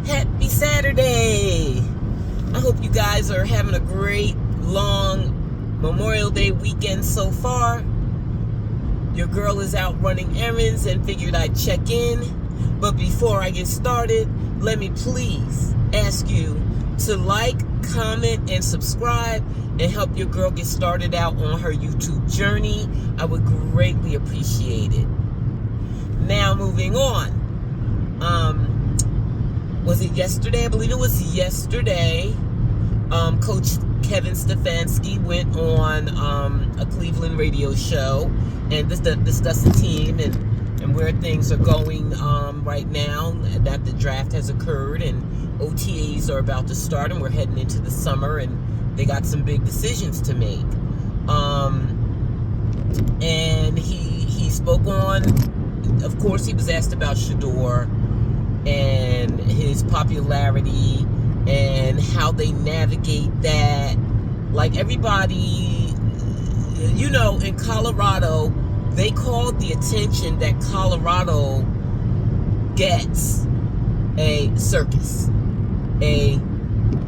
Happy Saturday! I hope you guys are having a great, long Memorial Day weekend so far. Your girl is out running errands and figured I'd check in. But before I get started, let me please ask you to like, comment, and subscribe and help your girl get started out on her YouTube journey. I would greatly appreciate it. Now, moving on. Was it yesterday? I believe it was yesterday. Coach Kevin Stefanski went on a Cleveland radio show and discussed the team and where things are going right now that the draft has occurred and OTAs are about to start and we're heading into the summer and they got some big decisions to make. And he spoke on, of course, he was asked about Shedeur and his popularity and how they navigate that. Like everybody, you know, in Colorado, they called the attention that Colorado gets a circus, a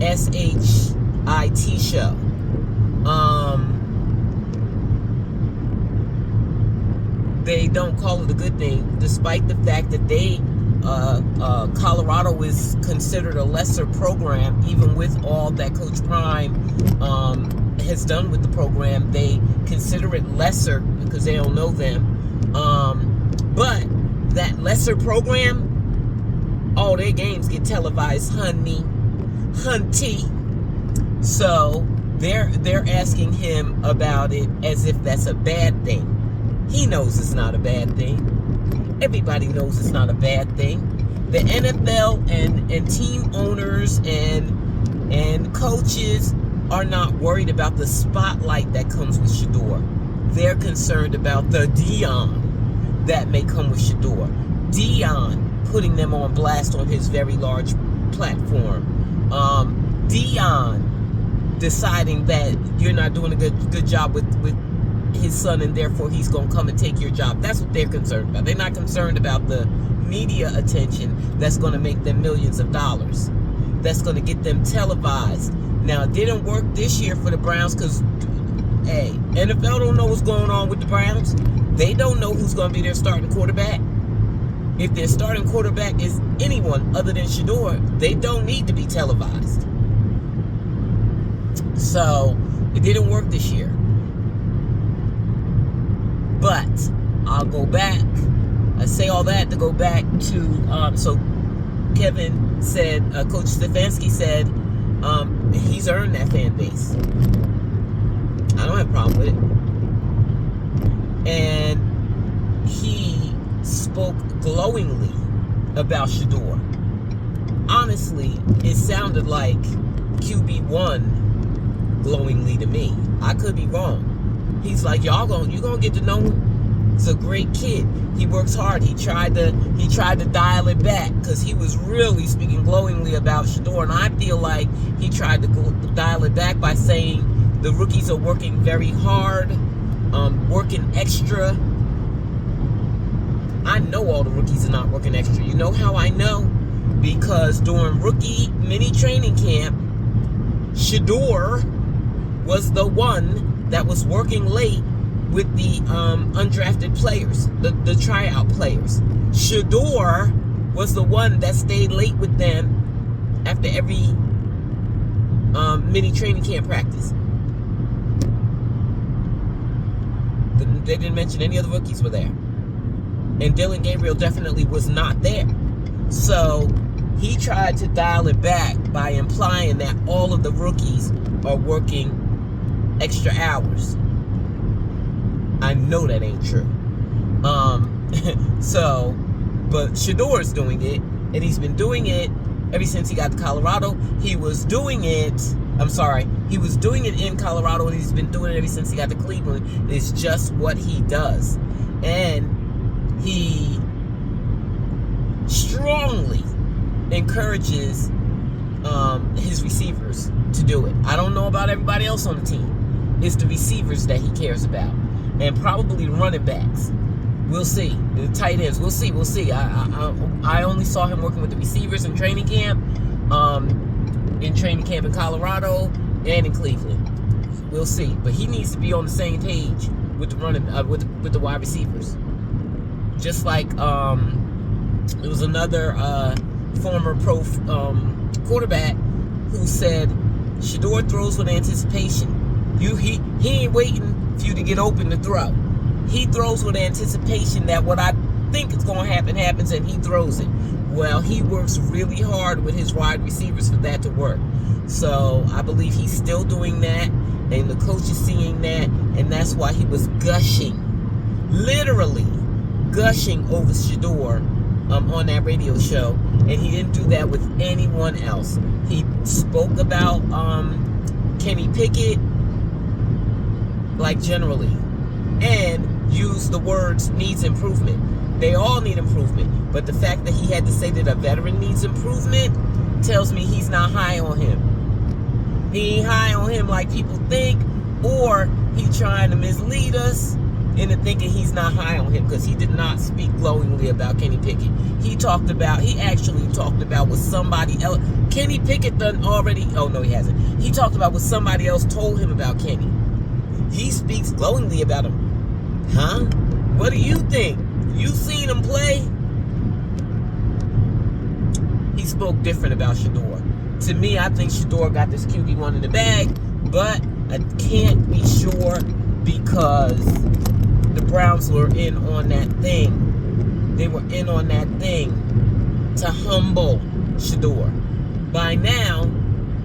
SHIT show. They don't call it a good thing, despite the fact that Colorado is considered a lesser program, even with all that Coach Prime has done with the program. They consider it lesser because they don't know them. But that lesser program, all their games get televised, hunty. So they're asking him about it as if that's a bad thing. He knows it's not a bad thing. Everybody knows it's not a bad thing. The NFL and team owners and coaches are not worried about the spotlight that comes with Shedeur. They're concerned about the Dion that may come with Shedeur. Dion putting them on blast on his very large platform. Dion deciding that you're not doing a good job with his son and therefore he's going to come and take your job. That's what they're concerned about. They're not concerned about the media attention that's going to make them millions of dollars, that's going to get them televised. Now, it didn't work this year for the Browns because, hey, NFL don't know what's going on with the Browns. They don't know who's going to be their starting quarterback. If their starting quarterback is anyone other than Shedeur, they don't need to be televised. So, it didn't work this year. But I'll go back. I say all that to go back to, so Kevin said, Coach Stefanski said, he's earned that fan base. I don't have a problem with it. And he spoke glowingly about Shedeur. Honestly, it sounded like QB1 glowingly to me. I could be wrong. He's like, you're gonna get to know him. He's a great kid. He works hard. He tried to dial it back because he was really speaking glowingly about Shedeur, and I feel like he tried to dial it back by saying the rookies are working very hard, working extra. I know all the rookies are not working extra. You know how I know? Because during rookie mini training camp, Shedeur was the one that was working late with the undrafted players, the tryout players. Shedeur was the one that stayed late with them after every mini training camp practice. They didn't mention any of the rookies were there. And Dylan Gabriel definitely was not there. So he tried to dial it back by implying that all of the rookies are working extra hours. I know that ain't true. But Shedeur's doing it, and he's been doing it ever since he got to Colorado. He was doing it in Colorado, and he's been doing it ever since he got to Cleveland. It's just what he does. And he strongly encourages his receivers to do it. I don't know about everybody else on the team. It's the receivers that he cares about, and probably running backs. We'll see. The tight ends. We'll see. We'll see. I only saw him working with the receivers in training camp, in Colorado and in Cleveland. We'll see. But he needs to be on the same page with the running with the wide receivers. Just like it was another former pro quarterback who said, Shedeur throws with anticipation. He ain't waiting for you to get open to throw. He throws with anticipation that what I think is going to happen happens, and he throws it. Well, he works really hard with his wide receivers for that to work. So I believe he's still doing that, and the coach is seeing that, and that's why he was gushing, literally gushing over Shedeur on that radio show, and he didn't do that with anyone else. He spoke about Kenny Pickett, like generally, and used the words needs improvement. They all need improvement, but the fact that he had to say that a veteran needs improvement tells me he's not high on him. He ain't high on him like people think, or he's trying to mislead us into thinking he's not high on him, because he did not speak glowingly about Kenny Pickett. He actually talked about what somebody else, Kenny Pickett done already, oh no he hasn't. He talked about what somebody else told him about Kenny. He speaks glowingly about him. Huh? What do you think? You seen him play? He spoke different about Shedeur. To me, I think Shedeur got this QB1 in the bag, but I can't be sure because the Browns were in on that thing. They were in on that thing to humble Shedeur. By now,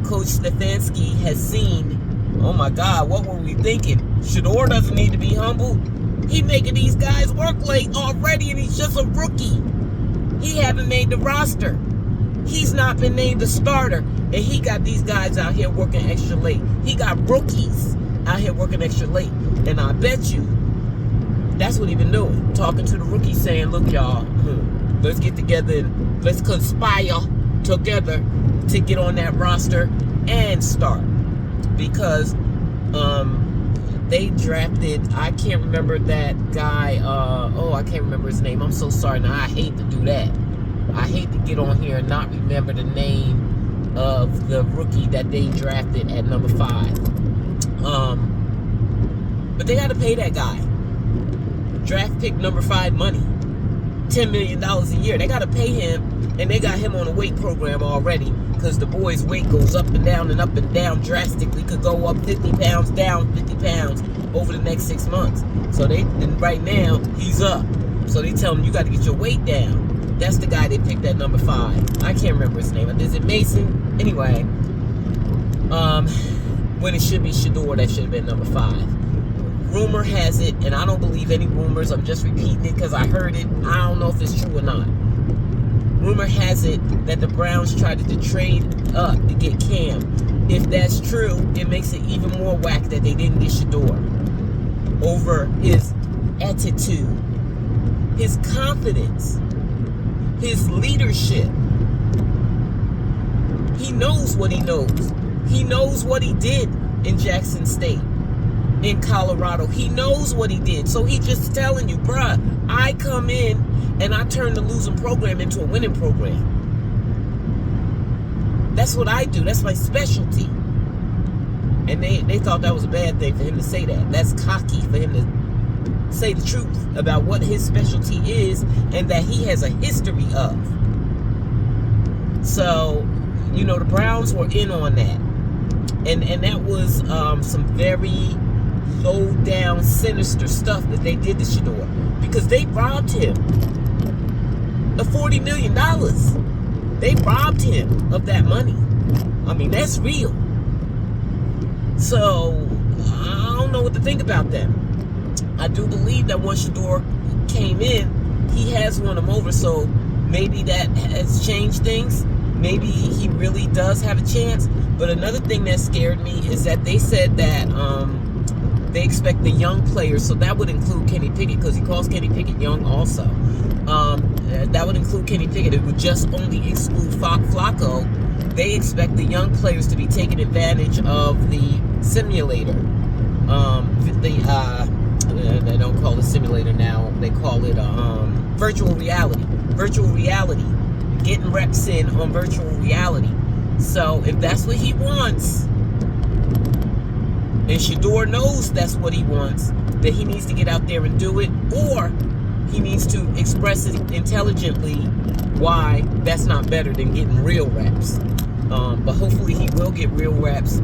Coach Stefanski has seen, oh my God, what were we thinking? Shedeur doesn't need to be humbled. He making these guys work late already, and he's just a rookie. He haven't made the roster. He's not been named a starter, and he got these guys out here working extra late. He got rookies out here working extra late, and I bet you that's what he been doing. Talking to the rookies, saying, look, y'all, let's get together and let's conspire together to get on that roster and start. Because they drafted, I can't remember that guy, I can't remember his name. I'm so sorry. Now, I hate to do that. I hate to get on here and not remember the name of the rookie that they drafted at number 5. But they got to pay that guy. Draft pick number 5 money. $10 million a year. They got to pay him, and they got him on a weight program already, because the boy's weight goes up and down drastically. Could go up 50 pounds, down 50 pounds over the next 6 months. So right now, he's up. So they tell him, you got to get your weight down. That's the guy they picked at number 5. I can't remember his name. Is it Mason? Anyway, when it should be Shedeur, that should have been number 5. Rumor has it, and I don't believe any rumors, I'm just repeating it because I heard it. I don't know if it's true or not. Rumor has it that the Browns tried to trade up to get Cam. If that's true, it makes it even more whack that they didn't get Shedeur over his attitude, his confidence, his leadership. He knows what he knows. He knows what he did in Jackson State, in Colorado. He knows what he did. So he's just telling you, bruh, I come in and I turn the losing program into a winning program. That's what I do. That's my specialty. And they thought that was a bad thing for him to say that. That's cocky for him to say the truth about what his specialty is and that he has a history of. So, the Browns were in on that. And that was some very low down, sinister stuff that they did to Shedeur, because they robbed him of $40 million. They robbed him of that money. I mean, that's real. So I don't know what to think about that. I do believe that once Shedeur came in, he has won him over. So maybe that has changed things. Maybe he really does have a chance. But another thing that scared me is that they said that they expect the young players, so that would include Kenny Pickett, because he calls Kenny Pickett young also. That would include Kenny Pickett. It would just only exclude Flacco. They expect the young players to be taking advantage of the simulator, They don't call it simulator now. They call it virtual reality. Virtual reality. Getting reps in on virtual reality. So if that's what he wants, and Shedeur knows that's what he wants, that he needs to get out there and do it, or he needs to express it intelligently why that's not better than getting real reps. But hopefully he will get real reps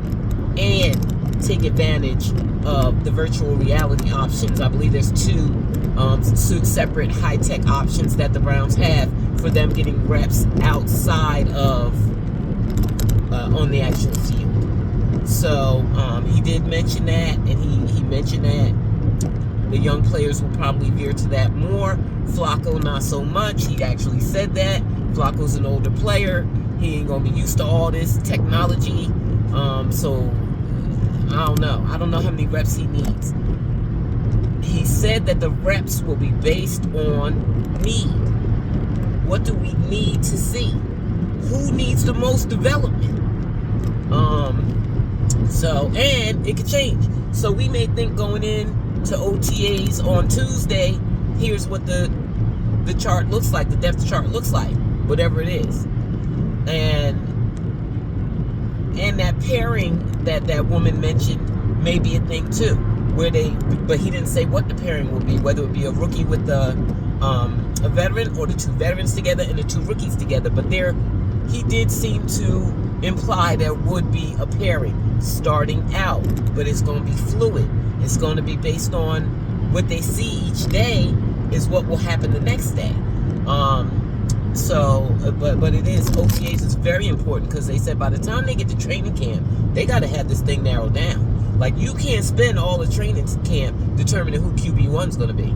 and take advantage of the virtual reality options. I believe there's two separate high-tech options that the Browns have for them getting reps outside of on the actual field. So he did mention that, and he mentioned that the young players will probably veer to that more. Flacco, not so much. He actually said that. Flacco's an older player. He ain't going to be used to all this technology. So, I don't know. I don't know how many reps he needs. He said that the reps will be based on need. What do we need to see? Who needs the most development? And it could change. So we may think going in to OTAs on Tuesday, here's what the chart looks like, the depth chart looks like, whatever it is. And that pairing that woman mentioned may be a thing too, but he didn't say what the pairing will be, whether it be a rookie with a veteran, or the two veterans together and the two rookies together. But he did seem to imply there would be a pairing starting out, but it's going to be fluid. It's going to be based on what they see each day is what will happen the next day. But it is, OTAs is very important, because they said by the time they get to training camp, they got to have this thing narrowed down. Like, you can't spend all the training camp determining who QB1 is going to be.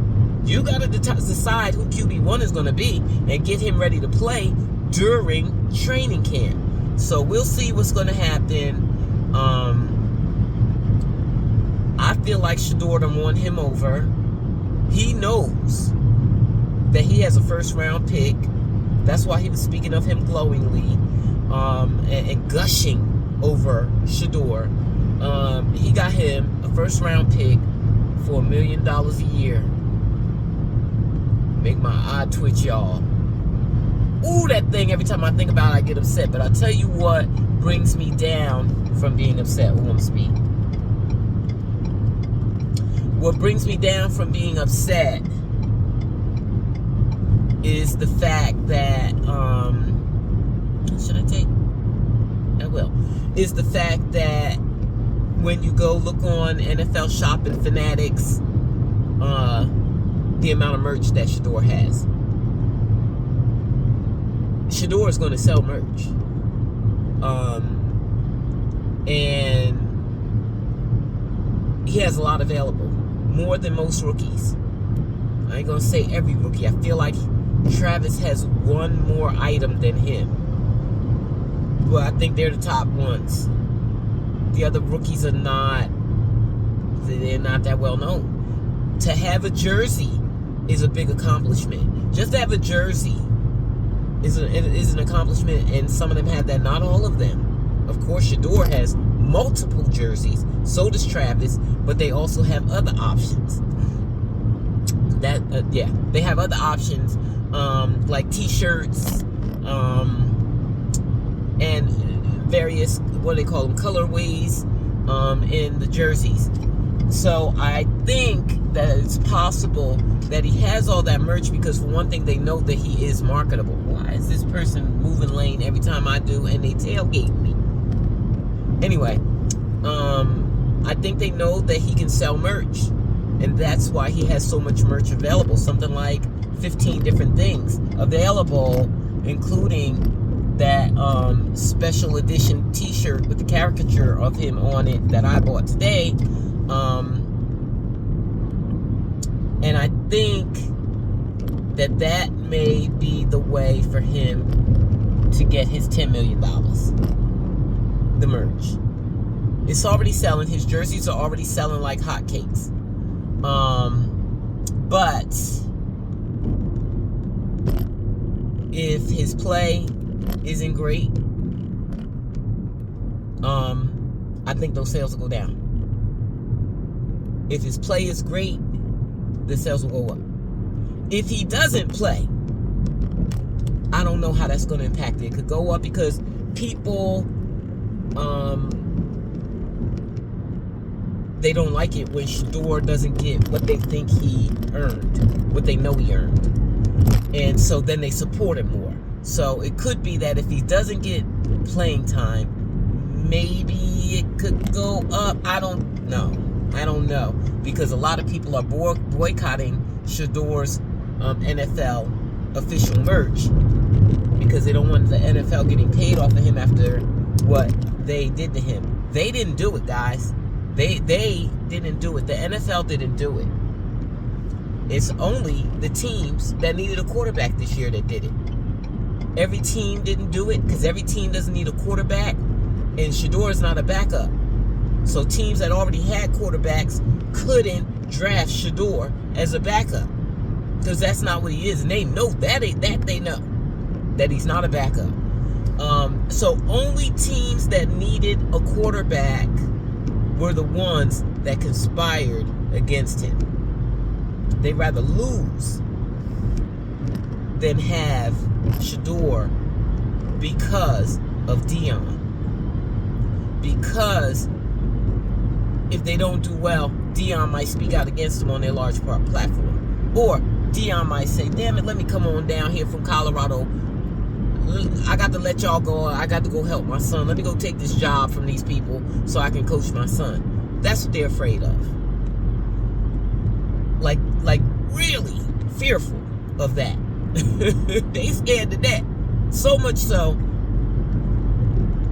You got to decide who QB1 is going to be and get him ready to play during training camp. So we'll see what's going to happen. I feel like Shedeur done won him over. He knows that he has a first-round pick. That's why he was speaking of him glowingly and gushing over Shedeur. He got him a first-round pick for $1 million a year. Make my eye twitch, y'all. Ooh, that thing, every time I think about it, I get upset. But I'll tell you what brings me down from being upset. Who wants to speak? What brings me down from being upset is the fact that, should I take? I will. Is the fact that when you go look on NFL Shopping Fanatics, the amount of merch that Shedeur has. Shedeur is going to sell merch. And he has a lot available. More than most rookies. I ain't going to say every rookie. I feel like Travis has one more item than him. Well, I think they're the top ones. The other rookies are not, they're not that well known. To have a jersey is a big accomplishment. Just to have a jersey is an accomplishment, and some of them have that, not all of them. Of course, Shedeur has multiple jerseys. So does Travis, but they also have other options. They have other options, like T-shirts, and various, what do they call them, colorways, in the jerseys. So I think that it's possible that he has all that merch because, for one thing, they know that he is marketable. Why is this person moving lane every time I do and they tailgate me? Anyway, I think they know that he can sell merch, and that's why he has so much merch available. Something like 15 different things available, including that special edition T-shirt with the caricature of him on it that I bought today. And I think that may be the way for him to get his $10 million. The merch. It's already selling. His jerseys are already selling like hotcakes. But if his play isn't great, I think those sales will go down. If his play is great, the sales will go up. If he doesn't play, I don't know how that's going to impact it. It could go up because people, they don't like it when Shedeur doesn't get what they think he earned, what they know he earned. And so then they support him more. So it could be that if he doesn't get playing time, maybe it could go up. I don't know. Because a lot of people are boycotting Shedeur's NFL official merch because they don't want the NFL getting paid off of him after what they did to him. They didn't do it, guys. They didn't do it. The NFL didn't do it. It's only the teams that needed a quarterback this year that did it. Every team didn't do it because every team doesn't need a quarterback, and Shedeur is not a backup. So teams that already had quarterbacks couldn't draft Shedeur as a backup because that's not what he is, and they know that. They know that he's not a backup. So only teams that needed a quarterback were the ones that conspired against him. They'd rather lose than have Shedeur because of Dion. Because if they don't do well, Dion might speak out against them on their large platform. Or Dion might say, damn it, let me come on down here from Colorado. I got to let y'all go. I got to go help my son. Let me go take this job from these people so I can coach my son. That's what they're afraid of. Like really fearful of that. They scared to death. So much so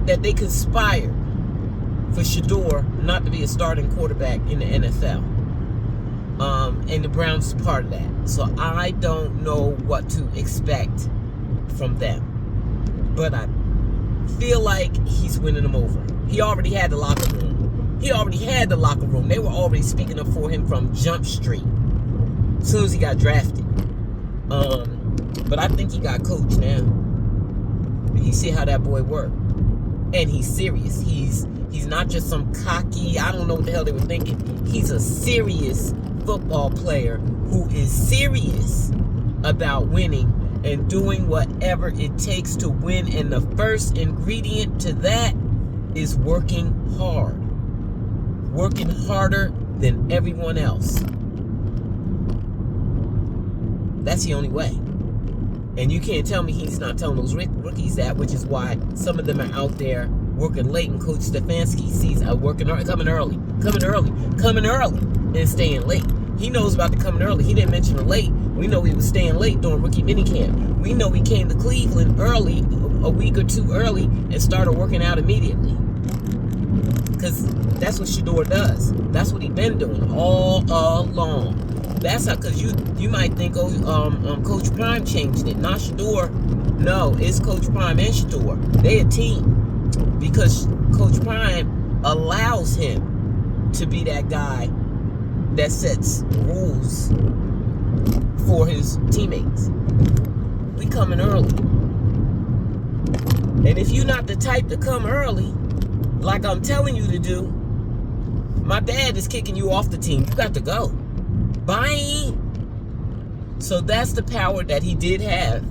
that they conspired for Shedeur not to be a starting quarterback in the NFL. And the Browns is part of that. So I don't know what to expect from them. But I feel like he's winning them over. He already had the locker room. They were already speaking up for him from Jump Street as soon as he got drafted. But I think he got coached now. You see how that boy worked. And he's serious. He's not just some cocky, I don't know what the hell they were thinking. He's a serious football player who is serious about winning and doing whatever it takes to win. And the first ingredient to that is working hard. Working harder than everyone else. That's the only way. And you can't tell me he's not telling those rookies that, which is why some of them are out there working late, and Coach Stefanski sees coming early, and staying late. He knows about the coming early. He didn't mention the late. We know he was staying late during rookie minicamp. We know he came to Cleveland early, a week or two early, and started working out immediately. Because that's what Shedeur does. That's what he's been doing all along. That's how, because you might think, Coach Prime changed it. Not Shedeur. No, it's Coach Prime and Shedeur. They a team. Because Coach Prime allows him to be that guy that sets rules for his teammates. We coming early. And if you're not the type to come early, like I'm telling you to do, my dad is kicking you off the team. You got to go. Bye. So that's the power that he did have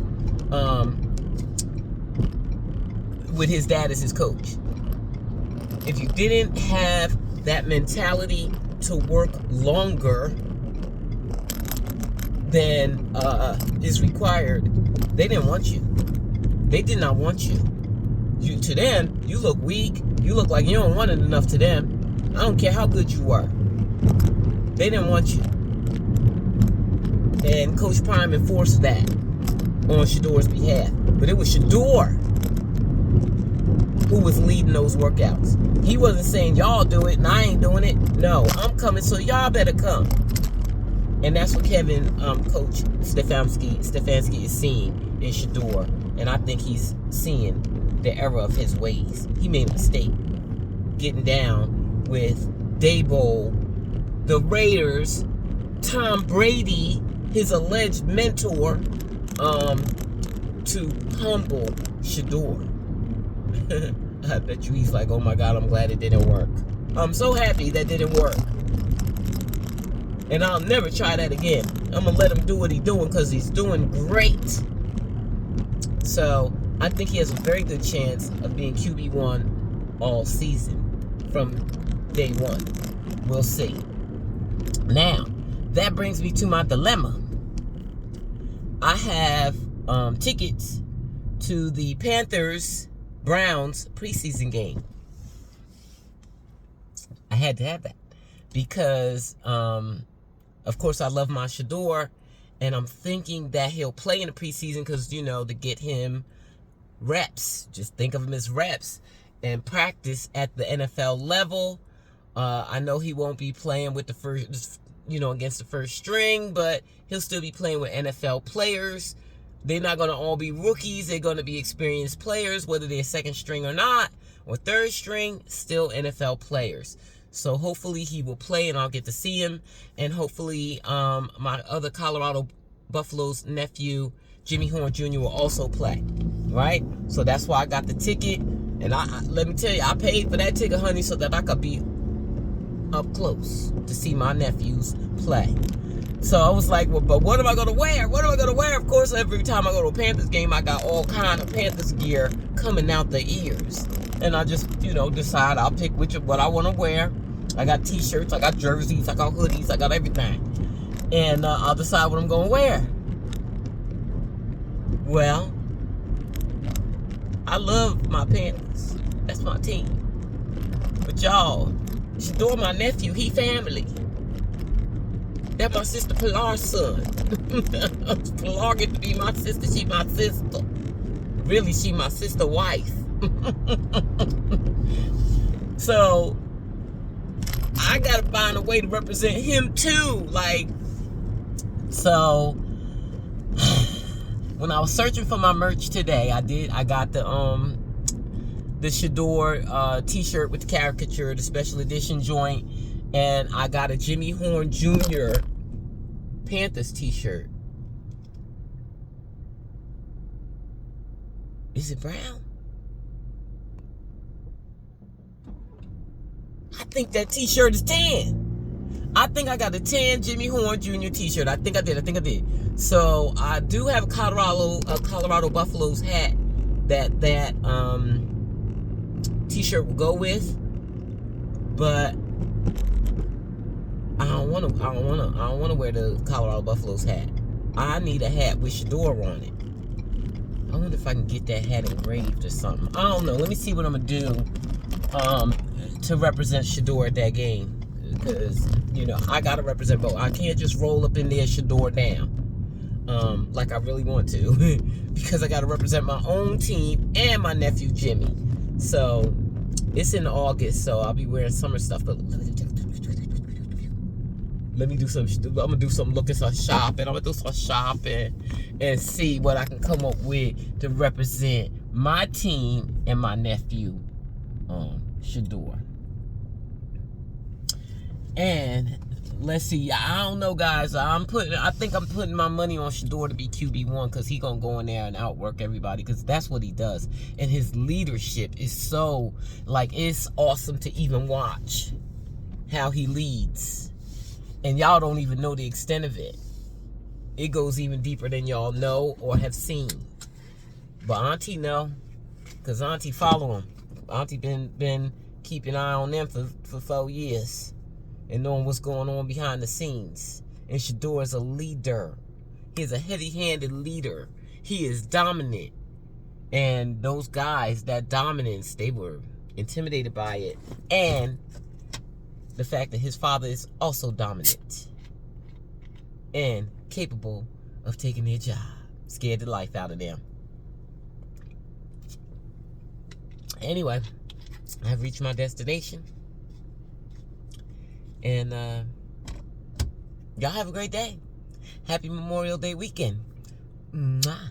with his dad as his coach. If you didn't have that mentality to work longer than is required, they didn't want you. They did not want you. To them, you look weak. You look like you don't want it enough to them. I don't care how good you are. They didn't want you. And Coach Prime enforced that on Shedeur's behalf. But it was Shedeur who was leading those workouts. He wasn't saying, y'all do it and I ain't doing it. No, I'm coming, so y'all better come. And that's what Coach Stefanski is seeing in Shedeur. And I think he's seeing the error of his ways. He made a mistake getting down with Daboll, the Raiders, Tom Brady, his alleged mentor, to humble Shedeur. I bet you he's like, oh my God, I'm glad it didn't work. I'm so happy that didn't work. And I'll never try that again. I'm going to let him do what he's doing because he's doing great. So I think he has a very good chance of being QB1 all season from day one. We'll see. Now, that brings me to my dilemma. I have tickets to the Panthers-Browns preseason game. I had to have that because, of course, I love my Shedeur, and I'm thinking that he'll play in the preseason because, you know, to get him reps. Just think of him as reps and practice at the NFL level. I know he won't be playing with the first, you know, against the first string, but he'll still be playing with NFL players. They're not going to all be rookies. They're going to be experienced players, whether they're second string or not, or third string, still NFL players. So hopefully he will play and I'll get to see him. And hopefully my other Colorado Buffaloes nephew, Jimmy Horn Jr. will also play. Right? So that's why I got the ticket. And let me tell you, I paid for that ticket, honey, so that I could be up close to see my nephews play. So I was like, well, but what am I going to wear? What am I going to wear? Of course, every time I go to a Panthers game, I got all kind of Panthers gear coming out the ears. And I just, you know, decide I'll pick what I want to wear. I got t-shirts, I got jerseys, I got hoodies, I got everything. And I'll decide what I'm going to wear. Well, I love my Panthers. That's my team. But y'all, Shedeur, my nephew, he family. That's my sister Pilar's son. Pilar get to be my sister. She my sister. Really, she my sister wife. So, I gotta find a way to represent him too. Like, so, when I was searching for my merch today, I got the Shedeur t-shirt with the caricature, the special edition joint, and I got a Jimmy Horn Jr. Panthers t-shirt. Is it brown? I think that t-shirt is tan. I think I got a tan Jimmy Horn Jr. t-shirt. I think I did. So I do have a Colorado Buffaloes hat that t-shirt will go with, but I don't want to wear the Colorado Buffaloes hat. I need a hat with Shedeur on it. I wonder if I can get that hat engraved or something. I don't know. Let me see what I'm gonna do to represent Shedeur at that game, because you know I gotta represent both. I can't just roll up in there Shedeur down like I really want to, because I gotta represent my own team and my nephew Jimmy. So it's in August, so I'll be wearing summer stuff. But let me do some. I'm gonna do some looking, some shopping. I'm gonna do some shopping and see what I can come up with to represent my team and my nephew, Shedeur. And let's see. I don't know, guys. I think I'm putting my money on Shedeur to be QB1 because he's gonna go in there and outwork everybody, because that's what he does. And his leadership is so, like, it's awesome to even watch how he leads. And y'all don't even know the extent of it. It goes even deeper than y'all know or have seen. But Auntie know, because Auntie follow him. Auntie been keeping an eye on them for 4 years and knowing what's going on behind the scenes. And Shedeur is a leader. He is a heavy-handed leader. He is dominant. And those guys, that dominance, they were intimidated by it. And the fact that his father is also dominant and capable of taking their job. Scared the life out of them. Anyway, I've reached my destination. And y'all have a great day. Happy Memorial Day weekend. Mwah.